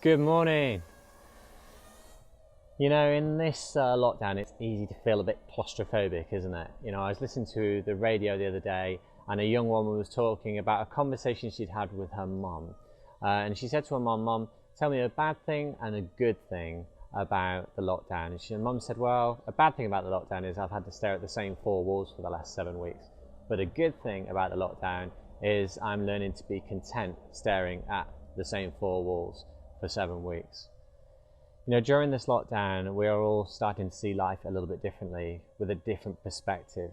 Good morning. You know, in this lockdown, it's easy to feel a bit claustrophobic, isn't it? You know, I was listening to the radio the other day, and a young woman was talking about a conversation she'd had with her mum. And she said to her mum, "Mum, tell me a bad thing and a good thing about the lockdown." And her mum said, "Well, a bad thing about the lockdown is I've had to stare at the same four walls for the last 7 weeks. But a good thing about the lockdown is I'm learning to be content staring at the same four walls for 7 weeks." You know, during this lockdown, we are all starting to see life a little bit differently, with a different perspective.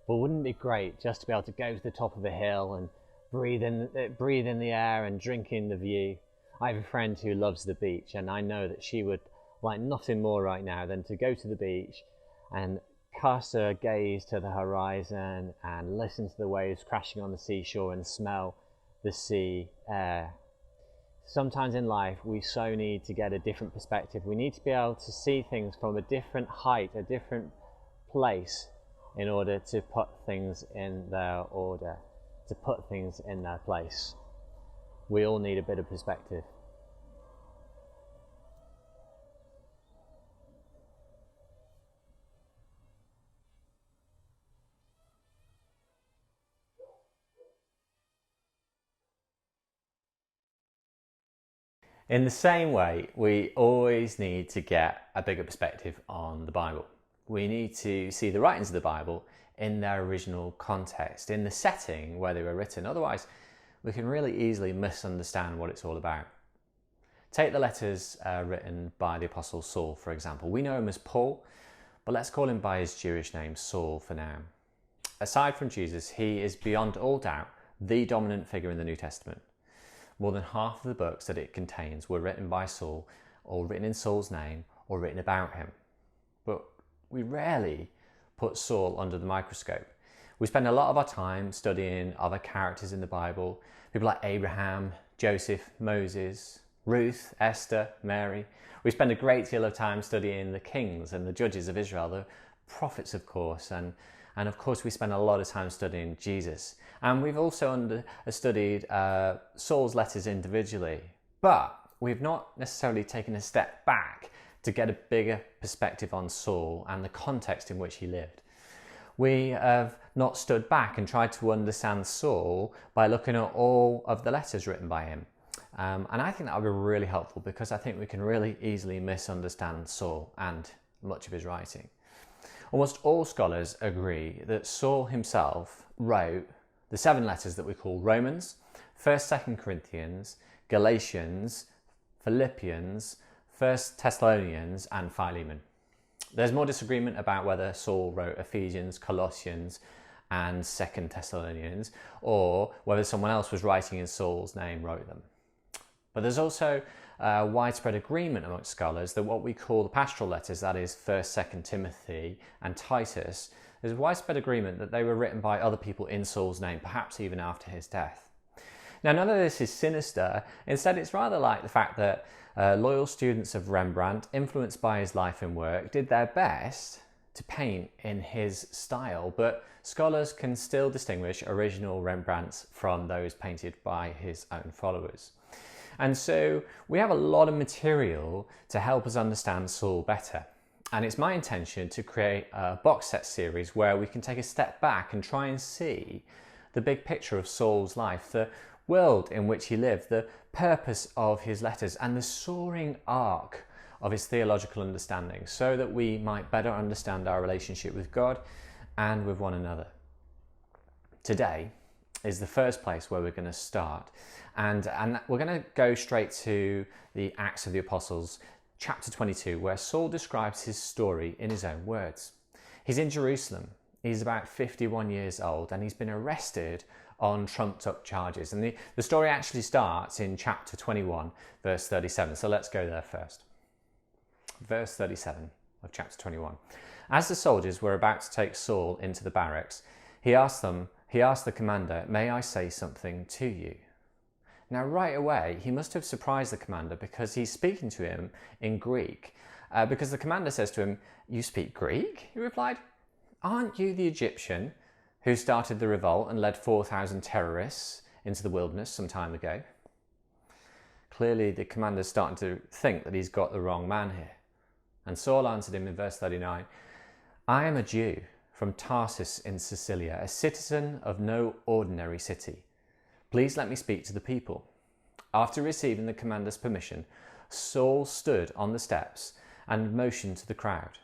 But wouldn't it be great just to be able to go to the top of a hill and breathe in the air and drink in the view? I have a friend who loves the beach, and I know that she would like nothing more right now than to go to the beach and cast her gaze to the horizon and listen to the waves crashing on the seashore and smell the sea air. Sometimes in life we so need to get a different perspective. We need to be able to see things from a different height, a different place, in order to put things in their order, to put things in their place. We all need a bit of perspective. In the same way, we always need to get a bigger perspective on the Bible. We need to see the writings of the Bible in their original context, in the setting where they were written. Otherwise, we can really easily misunderstand what it's all about. Take the letters written by the Apostle Saul, for example. We know him as Paul, but let's call him by his Jewish name, Saul, for now. Aside from Jesus, he is beyond all doubt the dominant figure in the New Testament. More than half of the books that it contains were written by Saul, or written in Saul's name, or written about him. But we rarely put Saul under the microscope. We spend a lot of our time studying other characters in the Bible, people like Abraham, Joseph, Moses, Ruth, Esther, Mary. We spend a great deal of time studying the kings and the judges of Israel, the prophets, of course, and of course we spend a lot of time studying Jesus. And we've also studied Saul's letters individually, but we've not necessarily taken a step back to get a bigger perspective on Saul and the context in which he lived. We have not stood back and tried to understand Saul by looking at all of the letters written by him. And I think that would be really helpful, because I think we can really easily misunderstand Saul and much of his writing. Almost all scholars agree that Saul himself wrote the 7 letters that we call Romans, 1st, 2nd Corinthians, Galatians, Philippians, 1st Thessalonians, and Philemon. There's more disagreement about whether Saul wrote Ephesians, Colossians, and 2nd Thessalonians, or whether someone else was writing in Saul's name wrote them. But there's also widespread agreement amongst scholars that what we call the pastoral letters, that is 1st, 2nd Timothy and Titus, there's widespread agreement that they were written by other people in Saul's name, perhaps even after his death. Now, none of this is sinister. Instead, it's rather like the fact that loyal students of Rembrandt, influenced by his life and work, did their best to paint in his style, but scholars can still distinguish original Rembrandts from those painted by his own followers. And so we have a lot of material to help us understand Saul better. And it's my intention to create a box set series where we can take a step back and try and see the big picture of Saul's life, the world in which he lived, the purpose of his letters, and the soaring arc of his theological understanding, so that we might better understand our relationship with God and with one another. Today is the first place where we're going to start, and we're going to go straight to the Acts of the Apostles, chapter 22, where Saul describes his story in his own words. He's in Jerusalem. He's about 51 years old, and he's been arrested on trumped up charges. And the story actually starts in chapter 21, verse 37. So let's go there first. Verse 37 of chapter 21. As the soldiers were about to take Saul into the barracks, he asked the commander, "May I say something to you?" Now, right away, he must have surprised the commander, because he's speaking to him in Greek. Because the commander says to him, "You speak Greek?" He replied, "Aren't you the Egyptian who started the revolt and led 4,000 terrorists into the wilderness some time ago?" Clearly the commander's starting to think that he's got the wrong man here. And Saul answered him in verse 39, I am a Jew from Tarsus in Cilicia, a citizen of no ordinary city. Please let me speak to the people. After receiving the commander's permission, Saul stood on the steps and motioned to the crowd.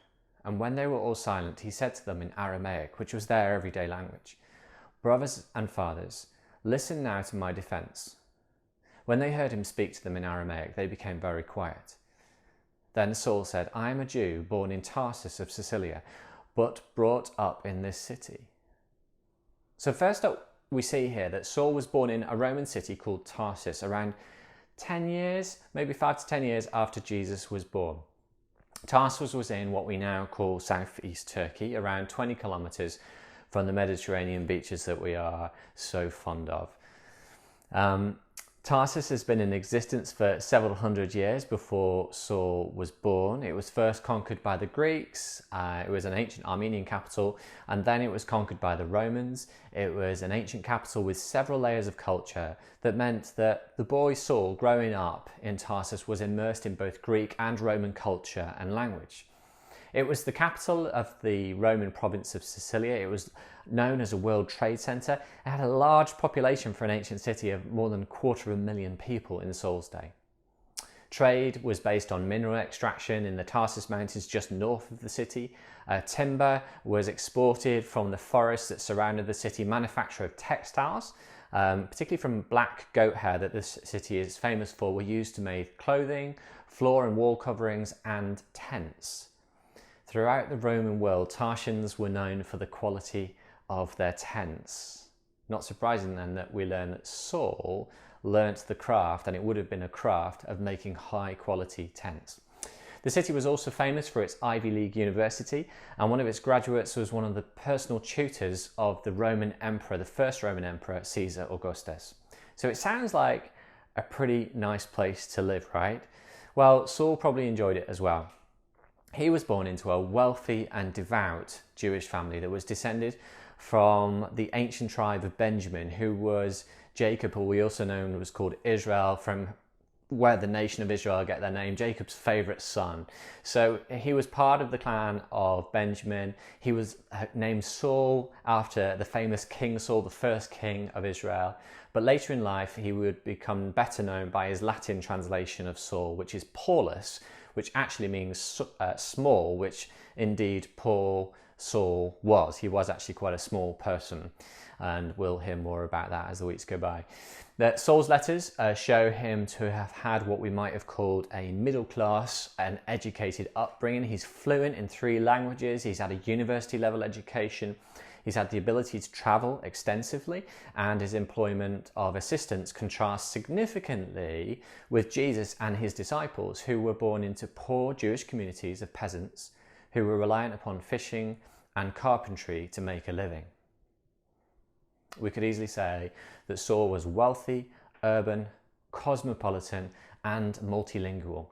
And when they were all silent, he said to them in Aramaic, which was their everyday language, Brothers and fathers, listen now to my defense. When they heard him speak to them in Aramaic, they became very quiet. Then Saul said, I am a Jew born in Tarsus of Cilicia, but brought up in this city. So first up, we see here that Saul was born in a Roman city called Tarsus around 10 years, maybe 5 to 10 years after Jesus was born. Tarsus was in what we now call southeast Turkey, around 20 kilometers from the Mediterranean beaches that we are so fond of. Tarsus has been in existence for several hundred years before Saul was born. It was first conquered by the Greeks. It was an ancient Armenian capital, and then it was conquered by the Romans. It was an ancient capital with several layers of culture that meant that the boy Saul, growing up in Tarsus, was immersed in both Greek and Roman culture and language. It was the capital of the Roman province of Sicilia. It was known as a World Trade Center. It had a large population for an ancient city of more than 250,000 people in Saul's day. Trade was based on mineral extraction in the Tarsus Mountains just north of the city. Timber was exported from the forests that surrounded the city. Manufacture of textiles, particularly from black goat hair that this city is famous for, were used to make clothing, floor and wall coverings, and tents. Throughout the Roman world, Tarsians were known for the quality of their tents. Not surprising then that we learn that Saul learnt the craft, and it would have been a craft, of making high quality tents. The city was also famous for its Ivy League university, and one of its graduates was one of the personal tutors of the Roman emperor, the first Roman emperor, Caesar Augustus. So it sounds like a pretty nice place to live, right? Well, Saul probably enjoyed it as well. He was born into a wealthy and devout Jewish family that was descended from the ancient tribe of Benjamin, who was Jacob, or we also know was called Israel, from where the nation of Israel get their name, Jacob's favourite son. So he was part of the clan of Benjamin. He was named Saul after the famous King Saul, the first king of Israel. But later in life, he would become better known by his Latin translation of Saul, which is Paulus, which actually means small, which indeed Saul was. He was actually quite a small person, and we'll hear more about that as the weeks go by. Saul's letters show him to have had what we might have called a middle class and educated upbringing. He's fluent in 3 languages. He's had a university level education. He's had the ability to travel extensively, and his employment of assistants contrasts significantly with Jesus and his disciples, who were born into poor Jewish communities of peasants who were reliant upon fishing and carpentry to make a living. We could easily say that Saul was wealthy, urban, cosmopolitan, and multilingual,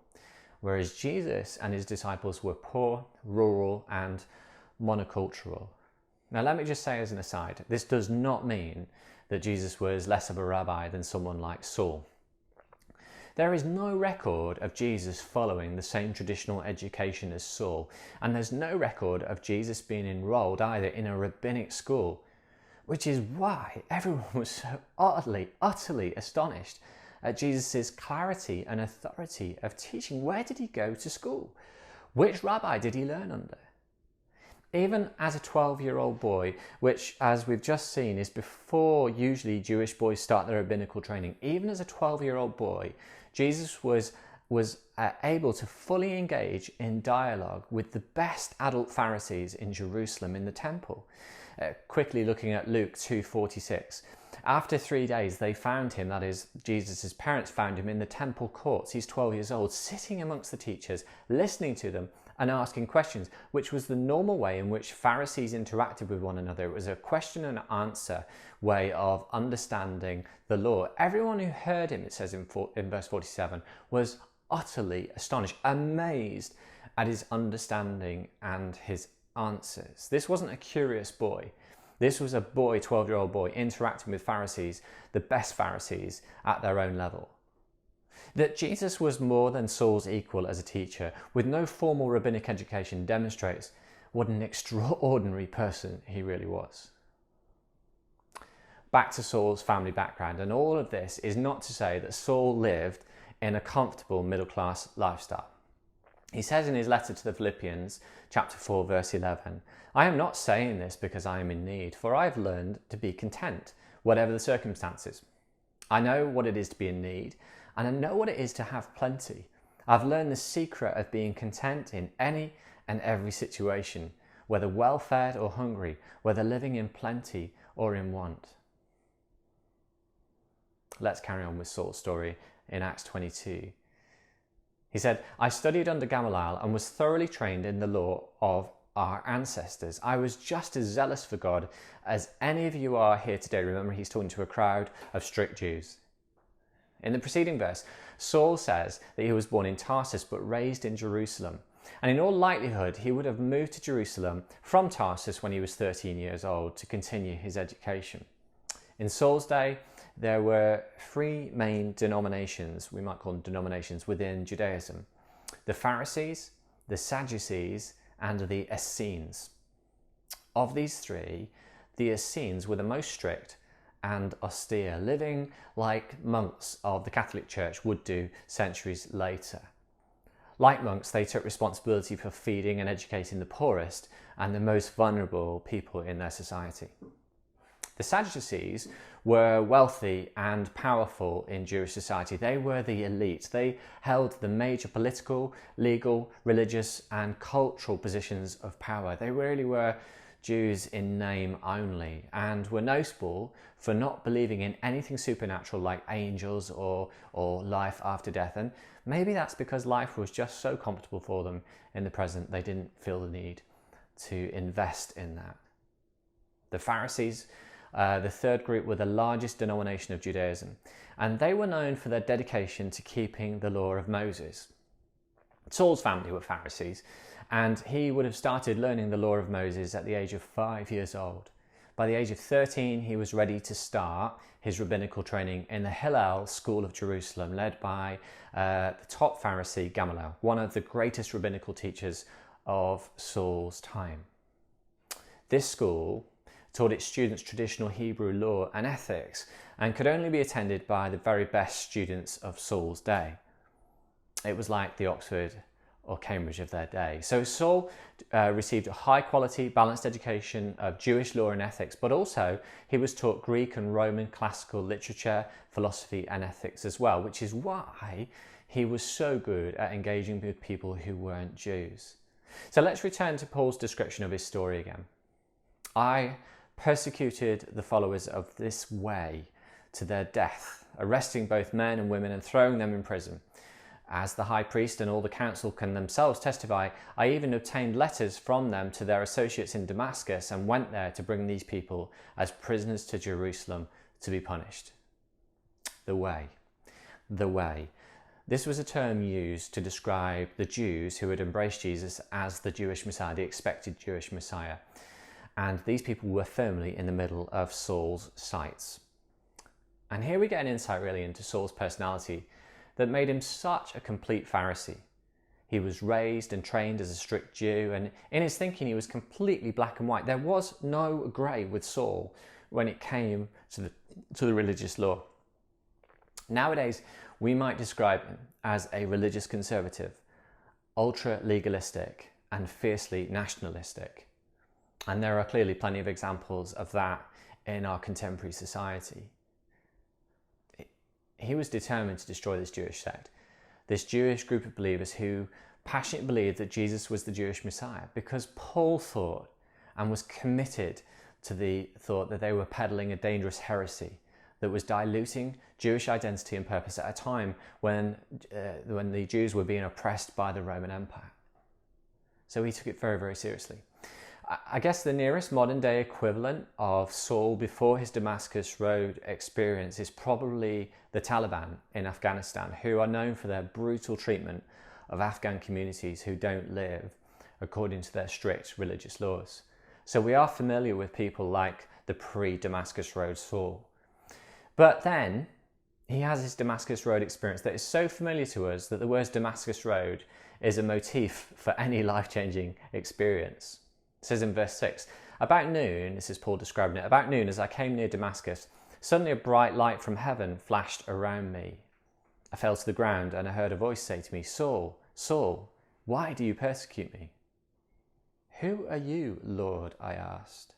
whereas Jesus and his disciples were poor, rural, and monocultural. Now, let me just say as an aside, this does not mean that Jesus was less of a rabbi than someone like Saul. There is no record of Jesus following the same traditional education as Saul, and there's no record of Jesus being enrolled either in a rabbinic school, which is why everyone was so utterly astonished at Jesus' clarity and authority of teaching. Where did he go to school? Which rabbi did he learn under? Even as a 12-year-old boy, which, as we've just seen, is before usually Jewish boys start their rabbinical training, even as a 12-year-old boy, Jesus was able to fully engage in dialogue with the best adult Pharisees in Jerusalem in the temple. Quickly looking at Luke 2:46. After 3 days, they found him, that is, Jesus' parents found him in the temple courts. He's 12 years old, sitting amongst the teachers, listening to them and asking questions, which was the normal way in which Pharisees interacted with one another. It was a question and answer way of understanding the law. Everyone who heard him, it says in verse 47, was utterly astonished, amazed at his understanding and his answers. This wasn't a curious boy. This was a boy, 12-year-old boy, interacting with Pharisees, the best Pharisees, at their own level. That Jesus was more than Saul's equal as a teacher, with no formal rabbinic education, demonstrates what an extraordinary person he really was. Back to Saul's family background, and all of this is not to say that Saul lived in a comfortable middle-class lifestyle. He says in his letter to the Philippians, chapter 4, verse 11, "I am not saying this because I am in need, for I have learned to be content, whatever the circumstances. I know what it is to be in need, and I know what it is to have plenty. I've learned the secret of being content in any and every situation, whether well-fed or hungry, whether living in plenty or in want." Let's carry on with Saul's story in Acts 22. He said, "I studied under Gamaliel and was thoroughly trained in the law of our ancestors. I was just as zealous for God as any of you are here today." Remember, he's talking to a crowd of strict Jews. In the preceding verse, Saul says that he was born in Tarsus but raised in Jerusalem. And in all likelihood, he would have moved to Jerusalem from Tarsus when he was 13 years old to continue his education. In Saul's day, there were three main denominations, we might call them denominations, within Judaism: the Pharisees, the Sadducees, and the Essenes. Of these three, the Essenes were the most strict and austere, living like monks of the Catholic Church would do centuries later. Like monks, they took responsibility for feeding and educating the poorest and the most vulnerable people in their society. The Sadducees were wealthy and powerful in Jewish society. They were the elite. They held the major political, legal, religious, and cultural positions of power. They really were Jews in name only, and were notable for not believing in anything supernatural like angels or life after death. And maybe that's because life was just so comfortable for them in the present, they didn't feel the need to invest in that. The Pharisees, the third group, were the largest denomination of Judaism, and they were known for their dedication to keeping the law of Moses. Saul's family were Pharisees, and he would have started learning the law of Moses at the age of 5 years old. By the age of 13, he was ready to start his rabbinical training in the Hillel School of Jerusalem, led by the top Pharisee Gamaliel, one of the greatest rabbinical teachers of Saul's time. This school taught its students traditional Hebrew law and ethics, and could only be attended by the very best students of Saul's day. It was like the Oxford or Cambridge of their day. So Saul received a high-quality, balanced education of Jewish law and ethics, but also he was taught Greek and Roman classical literature, philosophy and ethics as well, which is why he was so good at engaging with people who weren't Jews. So let's return to Paul's description of his story again. "I persecuted the followers of this way to their death, arresting both men and women and throwing them in prison. As the high priest and all the council can themselves testify, I even obtained letters from them to their associates in Damascus and went there to bring these people as prisoners to Jerusalem to be punished." The way. The way. This was a term used to describe the Jews who had embraced Jesus as the Jewish Messiah, the expected Jewish Messiah. And these people were firmly in the middle of Saul's sights. And here we get an insight really into Saul's personality that made him such a complete Pharisee. He was raised and trained as a strict Jew, and in his thinking he was completely black and white. There was no grey with Saul when it came to the religious law. Nowadays, we might describe him as a religious conservative, ultra-legalistic and fiercely nationalistic. And there are clearly plenty of examples of that in our contemporary society. He was determined to destroy this Jewish sect, this Jewish group of believers who passionately believed that Jesus was the Jewish Messiah, because Paul thought and was committed to the thought that they were peddling a dangerous heresy that was diluting Jewish identity and purpose at a time when the Jews were being oppressed by the Roman Empire. So he took it very, very seriously. I guess the nearest modern day equivalent of Saul before his Damascus Road experience is probably the Taliban in Afghanistan, who are known for their brutal treatment of Afghan communities who don't live according to their strict religious laws. So we are familiar with people like the pre-Damascus Road Saul. But then He has his Damascus Road experience that is so familiar to us that the words Damascus Road is a motif for any life-changing experience. It says in verse 6, about noon, this is Paul describing it, about noon as I came near Damascus, suddenly a bright light from heaven flashed around me. I fell to the ground and I heard a voice say to me, Saul, Saul, why do you persecute me? Who are you, Lord? I asked.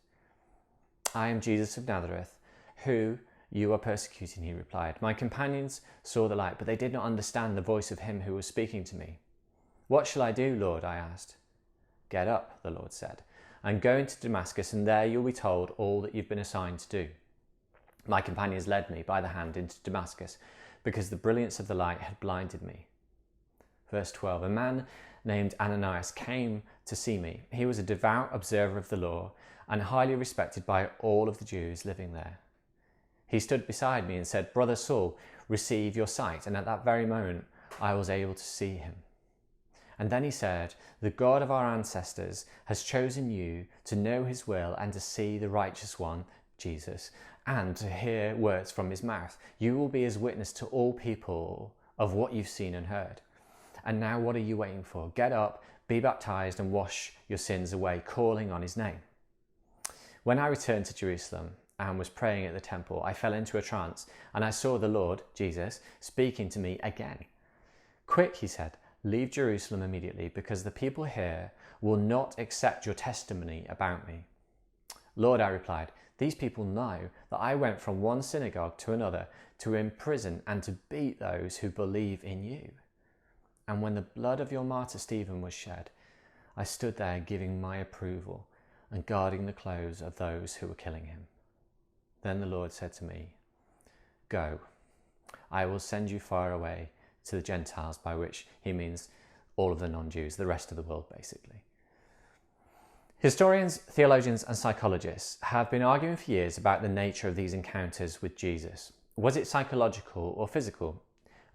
I am Jesus of Nazareth, who you are persecuting, he replied. My companions saw the light, but they did not understand the voice of him who was speaking to me. What shall I do, Lord? I asked. Get up, the Lord said, and go into Damascus, and there you'll be told all that you've been assigned to do. My companions led me by the hand into Damascus, because the brilliance of the light had blinded me. Verse 12, a man named Ananias came to see me. He was a devout observer of the law and highly respected by all of the Jews living there. He stood beside me and said, Brother Saul, receive your sight. And at that very moment, I was able to see him. And then he said, the God of our ancestors has chosen you to know his will and to see the righteous one, Jesus, and to hear words from his mouth. You will be his witness to all people of what you've seen and heard. And now what are you waiting for? Get up, be baptized and wash your sins away, calling on his name. When I returned to Jerusalem and was praying at the temple, I fell into a trance and I saw the Lord, Jesus, speaking to me again. Quick, he said, leave Jerusalem immediately because the people here will not accept your testimony about me. Lord, I replied, these people know that I went from one synagogue to another to imprison and to beat those who believe in you. And when the blood of your martyr Stephen was shed, I stood there giving my approval and guarding the clothes of those who were killing him. Then the Lord said to me, go, I will send you far away to the Gentiles, by which he means all of the non-Jews, the rest of the world basically. Historians, theologians and psychologists have been arguing for years about the nature of these encounters with Jesus. Was it psychological or physical?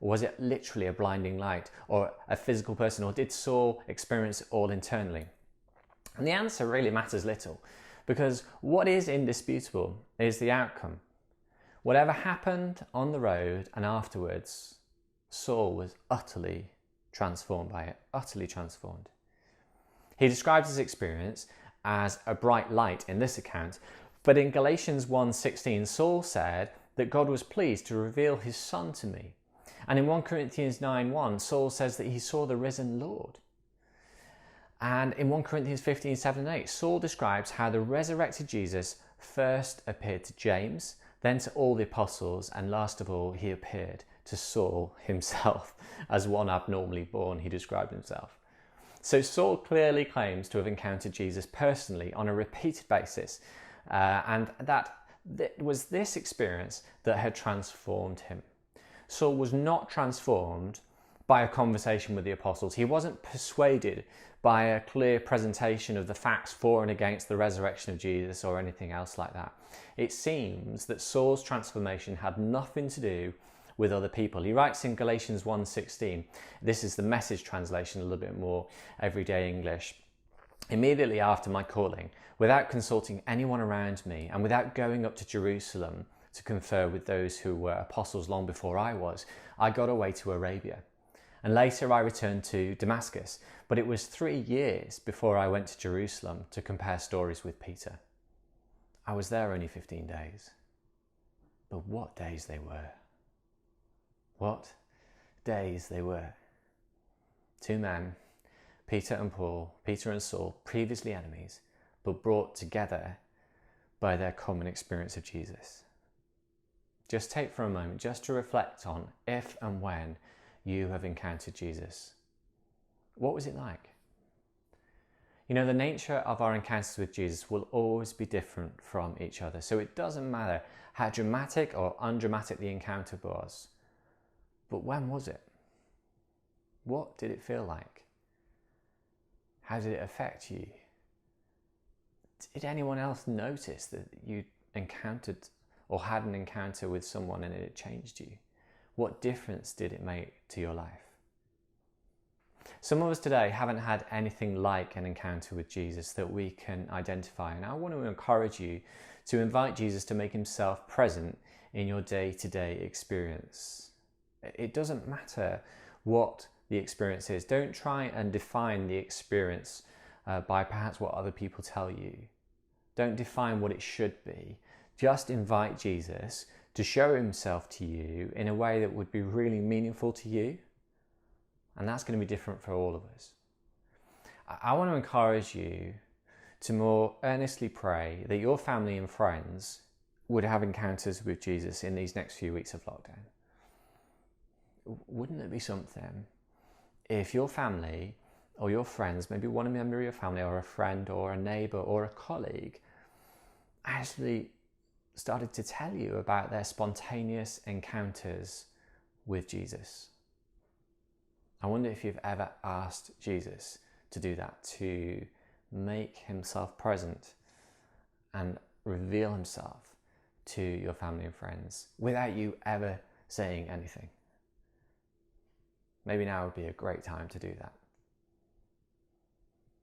Or was it literally a blinding light or a physical person, or did Saul experience it all internally? And the answer really matters little, because what is indisputable is the outcome. Whatever happened on the road and afterwards, Saul was utterly transformed by it, utterly transformed. He describes his experience as a bright light in this account, but in Galatians 1:16, Saul said that God was pleased to reveal his Son to me. And in 1 Corinthians 9:1, Saul says that he saw the risen Lord. And in 1 Corinthians 15:7-8, Saul describes how the resurrected Jesus first appeared to James, then to all the apostles, and last of all, he appeared to Saul himself. As one abnormally born, he described himself. So Saul clearly claims to have encountered Jesus personally on a repeated basis, and that it was this experience that had transformed him. Saul was not transformed by a conversation with the apostles. He wasn't persuaded by a clear presentation of the facts for and against the resurrection of Jesus or anything else like that. It seems that Saul's transformation had nothing to do with other people. He writes in Galatians 1:16, this is the Message translation, a little bit more everyday English. Immediately after my calling, without consulting anyone around me and without going up to Jerusalem to confer with those who were apostles long before I was, I got away to Arabia. And later I returned to Damascus, but it was 3 years before I went to Jerusalem to compare stories with Peter. I was there only 15 days, but what days they were. What days they were. 2 men, Peter and Paul, Peter and Saul, previously enemies, but brought together by their common experience of Jesus. Just take for a moment just to reflect on if and when you have encountered Jesus. What was it like? You know, the nature of our encounters with Jesus will always be different from each other. So it doesn't matter how dramatic or undramatic the encounter was. But when was it? What did it feel like? How did it affect you? Did anyone else notice that you encountered or had an encounter with someone and it changed you? What difference did it make to your life? Some of us today haven't had anything like an encounter with Jesus that we can identify. And I want to encourage you to invite Jesus to make himself present in your day-to-day experience. It doesn't matter what the experience is. Don't try and define the experience by perhaps what other people tell you. Don't define what it should be. Just invite Jesus to show himself to you in a way that would be really meaningful to you. And that's going to be different for all of us. I want to encourage you to more earnestly pray that your family and friends would have encounters with Jesus in these next few weeks of lockdown. Wouldn't it be something if your family or your friends, maybe one member of your family or a friend or a neighbour or a colleague, actually started to tell you about their spontaneous encounters with Jesus? I wonder if you've ever asked Jesus to do that, to make himself present and reveal himself to your family and friends without you ever saying anything. Maybe now would be a great time to do that.